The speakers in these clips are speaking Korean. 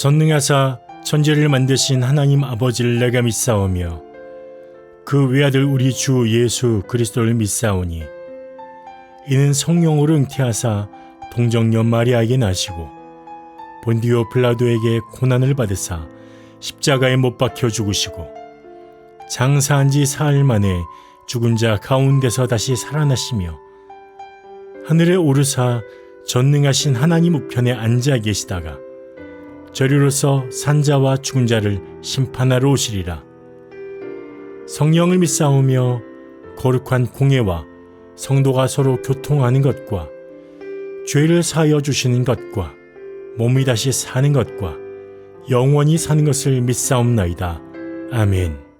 전능하사 천지를 만드신 하나님 아버지를 내가 믿사오며 그 외아들 우리 주 예수 그리스도를 믿사오니 이는 성령으로 잉태하사 동정녀 마리아에게 나시고 본디오 빌라도에게 고난을 받으사 십자가에 못 박혀 죽으시고 장사한 지 사흘 만에 죽은 자 가운데서 다시 살아나시며 하늘에 오르사 전능하신 하나님 우편에 앉아 계시다가 저리로서 산자와 죽은 자를 심판하러 오시리라. 성령을 믿사오며 거룩한 공예와 성도가 서로 교통하는 것과 죄를 사하여 주시는 것과 몸이 다시 사는 것과 영원히 사는 것을 믿사옵나이다. 아멘.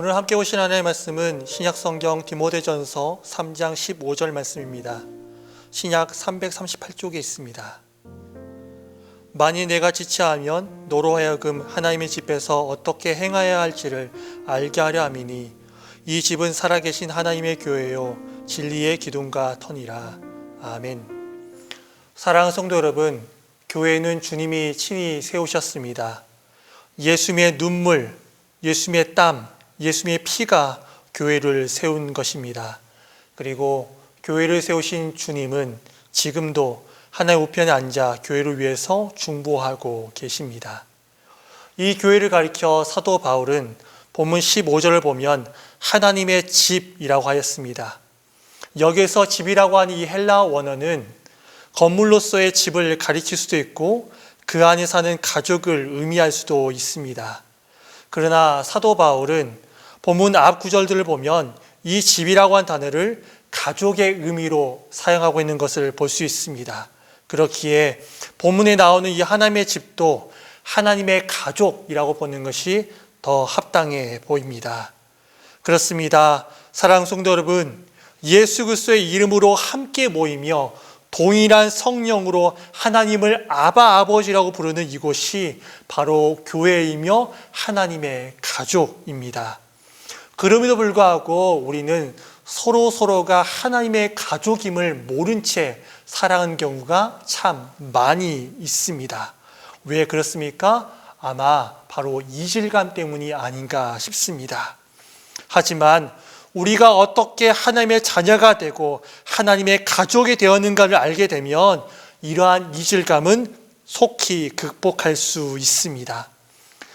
오늘 함께 보신 하나님의 말씀은 신약성경 디모데전서 3장 15절 말씀입니다. 신약 338쪽에 있습니다. 만일 내가 지체하면 너로 하여금 하나님의 집에서 어떻게 행하여야 할지를 알게 하려 함이니 이 집은 살아계신 하나님의 교회요 진리의 기둥과 터니라. 아멘. 사랑하는 성도 여러분, 교회는 주님이 친히 세우셨습니다. 예수님의 눈물, 예수님의 땀, 예수님의 피가 교회를 세운 것입니다. 그리고 교회를 세우신 주님은 지금도 하나님 우편에 앉아 교회를 위해서 중보하고 계십니다. 이 교회를 가리켜 사도 바울은 본문 15절을 보면 하나님의 집이라고 하였습니다. 여기에서 집이라고 하는 이 헬라어 원어는 건물로서의 집을 가리킬 수도 있고 그 안에 사는 가족을 의미할 수도 있습니다. 그러나 사도 바울은 본문 앞 구절들을 보면 이 집이라고 한 단어를 가족의 의미로 사용하고 있는 것을 볼 수 있습니다. 그렇기에 본문에 나오는 이 하나님의 집도 하나님의 가족이라고 보는 것이 더 합당해 보입니다. 그렇습니다. 사랑하는 성도 여러분, 예수 그리스도의 이름으로 함께 모이며 동일한 성령으로 하나님을 아바 아버지라고 부르는 이곳이 바로 교회이며 하나님의 가족입니다. 그럼에도 불구하고 우리는 서로가 하나님의 가족임을 모른 채 살아가는 경우가 참 많이 있습니다. 왜 그렇습니까? 아마 바로 이질감 때문이 아닌가 싶습니다. 하지만 우리가 어떻게 하나님의 자녀가 되고 하나님의 가족이 되었는가를 알게 되면 이러한 이질감은 속히 극복할 수 있습니다.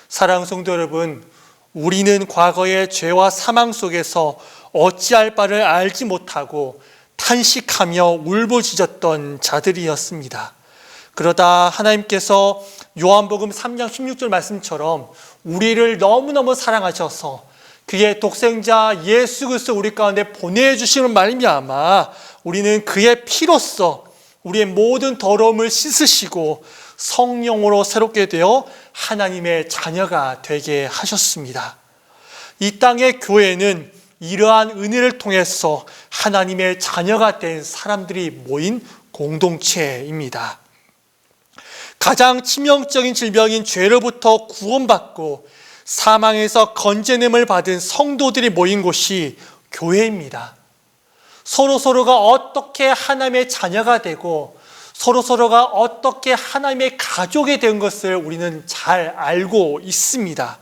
사랑하는 성도 여러분, 우리는 과거의 죄와 사망 속에서 어찌할 바를 알지 못하고 탄식하며 울부짖었던 자들이었습니다. 그러다 하나님께서 요한복음 3장 16절 말씀처럼 우리를 너무너무 사랑하셔서 그의 독생자 예수 그리스도 우리 가운데 보내주시는 말미암아 우리는 그의 피로써 우리의 모든 더러움을 씻으시고 성령으로 새롭게 되어 하나님의 자녀가 되게 하셨습니다. 이 땅의 교회는 이러한 은혜를 통해서 하나님의 자녀가 된 사람들이 모인 공동체입니다. 가장 치명적인 질병인 죄로부터 구원받고 사망에서 건져냄을 받은 성도들이 모인 곳이 교회입니다. 서로가 어떻게 하나님의 자녀가 되고 서로가 어떻게 하나님의 가족이 된 것을 우리는 잘 알고 있습니다.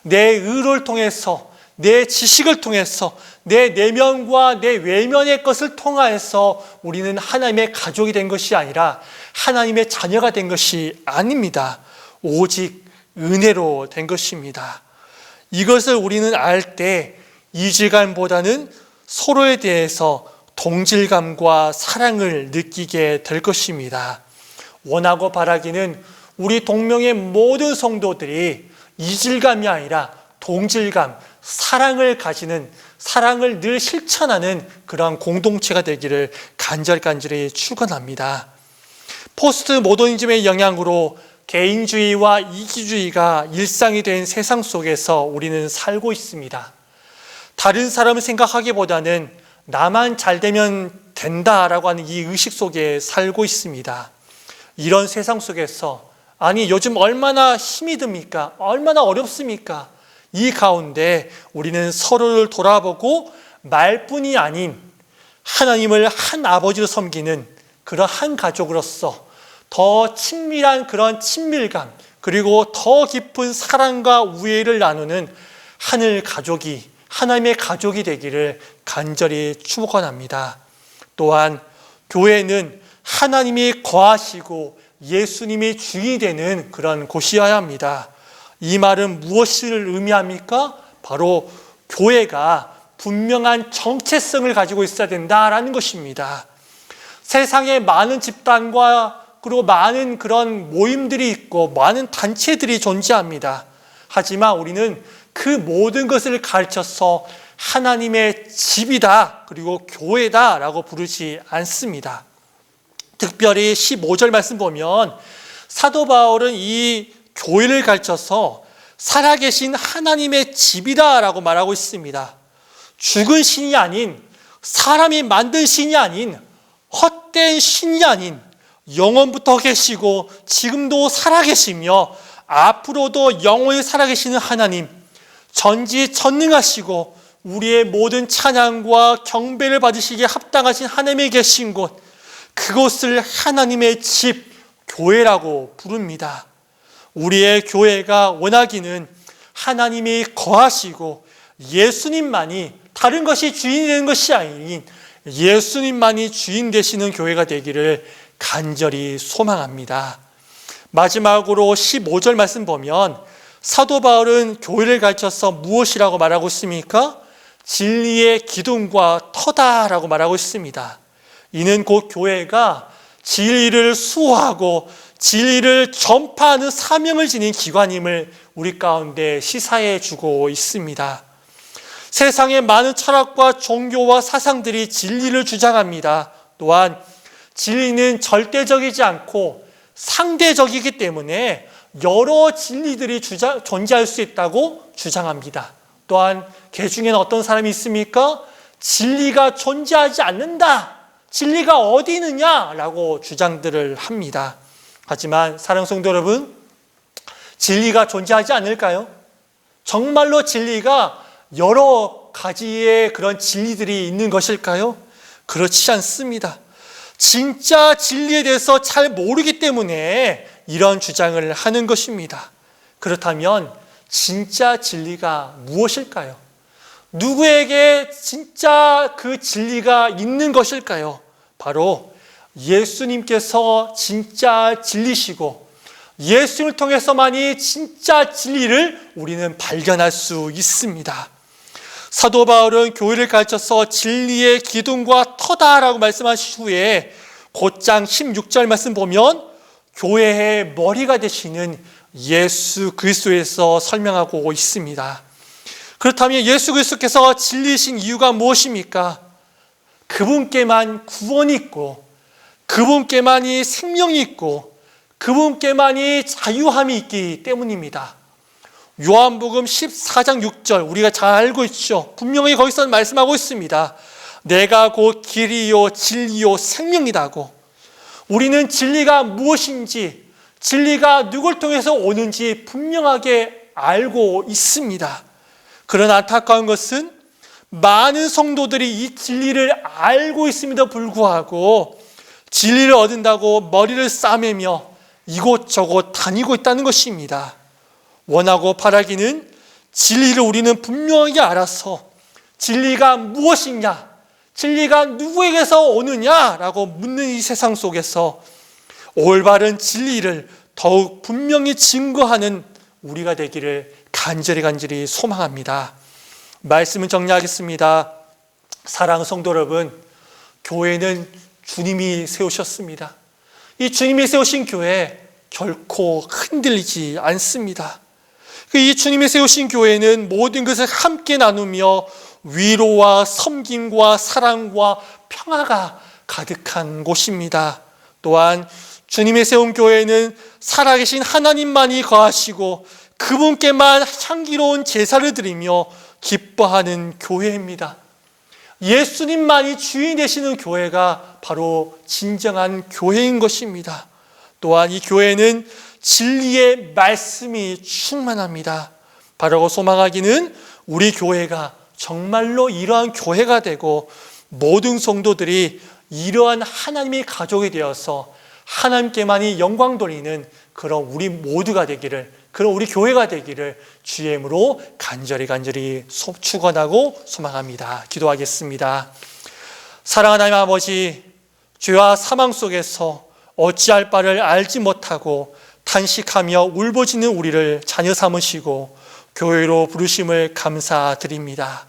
내 의를 통해서, 내 지식을 통해서, 내 내면과 내 외면의 것을 통하여서 우리는 하나님의 가족이 된 것이 아니라 하나님의 자녀가 된 것이 아닙니다. 오직 은혜로 된 것입니다. 이것을 우리는 알 때 이질감보다는 서로에 대해서 동질감과 사랑을 느끼게 될 것입니다. 원하고 바라기는 우리 동명의 모든 성도들이 이질감이 아니라 동질감, 사랑을 가지는, 사랑을 늘 실천하는 그러한 공동체가 되기를 간절히 축원합니다. 포스트 모더니즘의 영향으로 개인주의와 이기주의가 일상이 된 세상 속에서 우리는 살고 있습니다. 다른 사람을 생각하기보다는 나만 잘 되면 된다라고 하는 이 의식 속에 살고 있습니다. 이런 세상 속에서 아니 요즘 얼마나 힘이 듭니까? 얼마나 어렵습니까? 이 가운데 우리는 서로를 돌아보고 말뿐이 아닌 하나님을 한 아버지로 섬기는 그런 한 가족으로서 더 친밀한 그런 친밀감, 그리고 더 깊은 사랑과 우애를 나누는 하늘 가족이, 하나님의 가족이 되기를 간절히 축원합니다. 또한 교회는 하나님이 거하시고 예수님이 주인이 되는 그런 곳이어야 합니다. 이 말은 무엇을 의미합니까? 바로 교회가 분명한 정체성을 가지고 있어야 된다라는 것입니다. 세상에 많은 집단과 그리고 많은 그런 모임들이 있고 많은 단체들이 존재합니다. 하지만 우리는 그 모든 것을 가르쳐서 하나님의 집이다, 그리고 교회다라고 부르지 않습니다. 특별히 15절 말씀 보면 사도 바울은 이 교회를 가르쳐서 살아계신 하나님의 집이다라고 말하고 있습니다. 죽은 신이 아닌, 사람이 만든 신이 아닌, 헛된 신이 아닌 영원부터 계시고 지금도 살아계시며 앞으로도 영원히 살아계시는 하나님, 전지전능하시고 우리의 모든 찬양과 경배를 받으시기에 합당하신 하나님이 계신 곳, 그곳을 하나님의 집, 교회라고 부릅니다. 우리의 교회가 원하기는 하나님이 거하시고 예수님만이, 다른 것이 주인이 되는 것이 아닌 예수님만이 주인 되시는 교회가 되기를 간절히 소망합니다. 마지막으로 15절 말씀 보면 사도 바울은 교회를 가르쳐서 무엇이라고 말하고 있습니까? 진리의 기둥과 터다라고 말하고 있습니다. 이는 곧 교회가 진리를 수호하고 진리를 전파하는 사명을 지닌 기관임을 우리 가운데 시사해 주고 있습니다. 세상의 많은 철학과 종교와 사상들이 진리를 주장합니다. 또한 진리는 절대적이지 않고 상대적이기 때문에 여러 진리들이 존재할 수 있다고 주장합니다. 또한 개 중에는 어떤 사람이 있습니까? 진리가 존재하지 않는다. 진리가 어디 있느냐라고 주장들을 합니다. 하지만 사랑하는 성도 여러분, 진리가 존재하지 않을까요? 정말로 진리가 여러 가지의 그런 진리들이 있는 것일까요? 그렇지 않습니다. 진짜 진리에 대해서 잘 모르기 때문에 이런 주장을 하는 것입니다. 그렇다면 진짜 진리가 무엇일까요? 누구에게 진짜 그 진리가 있는 것일까요? 바로 예수님께서 진짜 진리시고 예수님을 통해서만이 진짜 진리를 우리는 발견할 수 있습니다. 사도 바울은 교회를 가르쳐서 진리의 기둥과 터다라고 말씀하신 후에 곧장 16절 말씀 보면 교회의 머리가 되시는 예수 그리스도에서 설명하고 있습니다. 그렇다면 예수 그리스도께서 진리이신 이유가 무엇입니까? 그분께만 구원이 있고 그분께만이 생명이 있고 그분께만이 자유함이 있기 때문입니다. 요한복음 14장 6절 우리가 잘 알고 있죠. 분명히 거기서 말씀하고 있습니다. 내가 곧 길이요 진리요 생명이라고. 우리는 진리가 무엇인지, 진리가 누굴 통해서 오는지 분명하게 알고 있습니다. 그러나 안타까운 것은 많은 성도들이 이 진리를 알고 있음에도 불구하고 진리를 얻는다고 머리를 싸매며 이곳저곳 다니고 있다는 것입니다. 원하고 바라기는 진리를 우리는 분명하게 알아서 진리가 무엇이냐, 진리가 누구에게서 오느냐라고 묻는 이 세상 속에서 올바른 진리를 더욱 분명히 증거하는 우리가 되기를 간절히 소망합니다. 말씀을 정리하겠습니다. 사랑하는 성도 여러분, 교회는 주님이 세우셨습니다. 이 주님이 세우신 교회 결코 흔들리지 않습니다. 이 주님이 세우신 교회는 모든 것을 함께 나누며 위로와 섬김과 사랑과 평화가 가득한 곳입니다. 또한 주님이 세운 교회는 살아계신 하나님만이 거하시고 그분께만 향기로운 제사를 드리며 기뻐하는 교회입니다. 예수님만이 주인 되시는 교회가 바로 진정한 교회인 것입니다. 또한 이 교회는 진리의 말씀이 충만합니다. 바라고 소망하기는 우리 교회가 정말로 이러한 교회가 되고 모든 성도들이 이러한 하나님의 가족이 되어서 하나님께만이 영광 돌리는 그런 우리 모두가 되기를, 그런 우리 교회가 되기를 주의 이름으로 간절히 축원하고 소망합니다. 기도하겠습니다. 사랑하는 하나님 아버지, 죄와 사망 속에서 어찌할 바를 알지 못하고 탄식하며 울부짖는 우리를 자녀 삼으시고 교회로 부르심을 감사드립니다.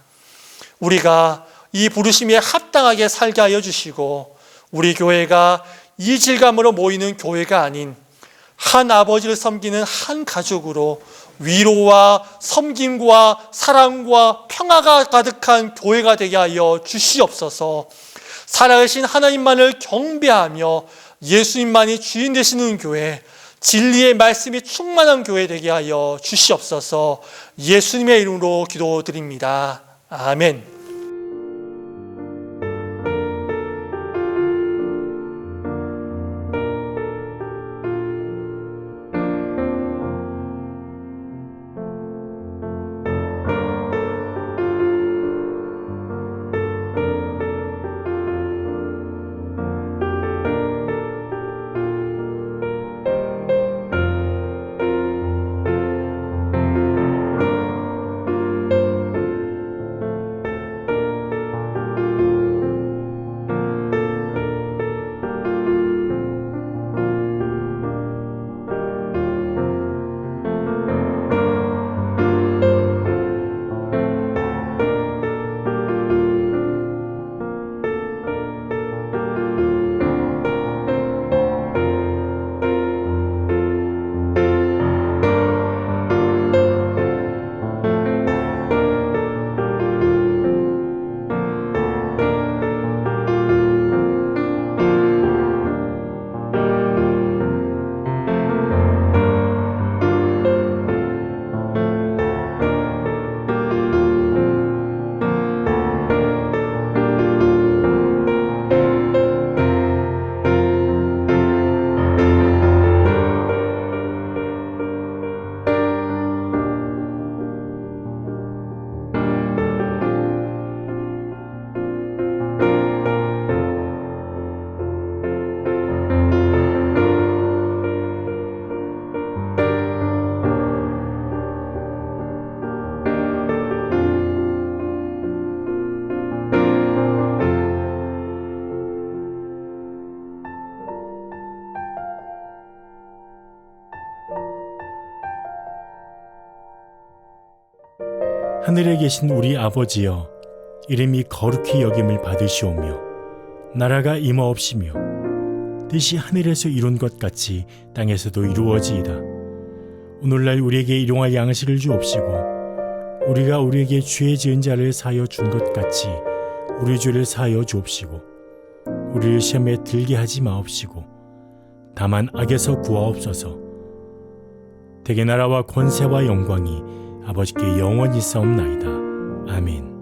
우리가 이 부르심에 합당하게 살게 하여 주시고 우리 교회가 이질감으로 모이는 교회가 아닌 한 아버지를 섬기는 한 가족으로 위로와 섬김과 사랑과 평화가 가득한 교회가 되게 하여 주시옵소서. 살아계신 하나님만을 경배하며 예수님만이 주인 되시는 교회, 진리의 말씀이 충만한 교회 되게 하여 주시옵소서. 예수님의 이름으로 기도드립니다. 아멘. 하늘에 계신 우리 아버지여, 이름이 거룩히 여김을 받으시오며 나라가 임하옵시며 뜻이 하늘에서 이룬 것 같이 땅에서도 이루어지이다. 오늘날 우리에게 일용할 양식을 주옵시고 우리가 우리에게 죄 지은 자를 사하여 준 것 같이 우리 죄를 사하여 주옵시고 우리를 시험에 들게 하지 마옵시고 다만 악에서 구하옵소서. 대개 나라와 권세와 영광이 아버지께 영원히 있사옵나이다. 아멘.